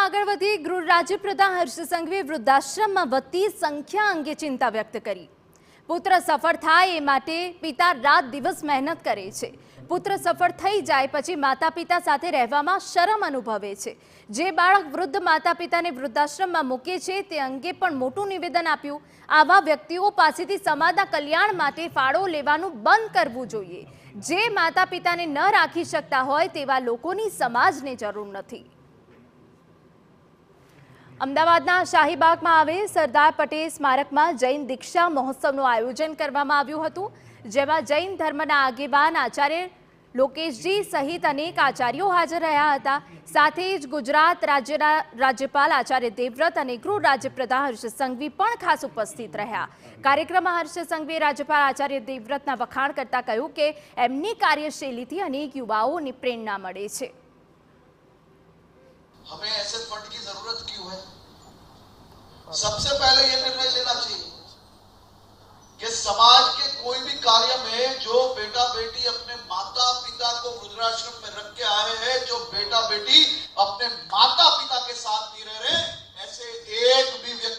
આગળ વધી ગૃહ રાજ્યપ્રધાન હર્ષ સંઘવીએ વૃદ્ધાશ્રમમાં વધતી સંખ્યા અંગે ચિંતા વ્યક્ત કરી। પુત્ર સફળ થાય એ માટે પિતા રાત દિવસ મહેનત કરે છે। પુત્ર સફળ થઈ જાય પછી માતા પિતા સાથે રહેવામાં શરમ અનુભવે છે। જે બાળક વૃદ્ધ માતા પિતાને વૃદ્ધાશ્રમમાં મૂકે છે તે અંગે પણ મોટું નિવેદન આપ્યું। આવા વ્યક્તિઓ પાસેથી સમાજના કલ્યાણ માટે ફાળો લેવાનું બંધ કરવું જોઈએ। જે માતા પિતાને ન રાખી શકતા હોય તેવા લોકોની સમાજને જરૂર નથી। અમદાવાદના શાહીબાગમાં આવેલ સરદાર પટેલ સ્મારકમાં જૈન દીક્ષા મહોત્સવનું આયોજન કરવામાં આવ્યું હતું, જેમાં જૈન ધર્મના આગેવાન આચાર્ય લોકેશજી સહિત અનેક આચાર્યો હાજર રહ્યા હતા। સાથે જ ગુજરાત રાજ્યના રાજ્યપાલ આચાર્ય દેવવ્રત અને ગૃહ રાજ્યપ્રધાન હર્ષ સંઘવી પણ ખાસ ઉપસ્થિત રહ્યા। કાર્યક્રમમાં હર્ષ સંઘવીએ રાજ્યપાલ આચાર્ય દેવવ્રતના વખાણ કરતા કહ્યું કે એમની કાર્યશૈલીથી અનેક યુવાઓને પ્રેરણા મળે છે। हमें ऐसे फंड की जरूरत क्यों है? सबसे पहले ये निर्णय लेना चाहिए कि समाज के कोई भी कार्य में जो बेटा बेटी अपने माता पिता को वृद्धाश्रम में रख के आए हैं, जो बेटा बेटी अपने माता पिता के साथ नहीं रह रहे, ऐसे एक भी व्यक्ति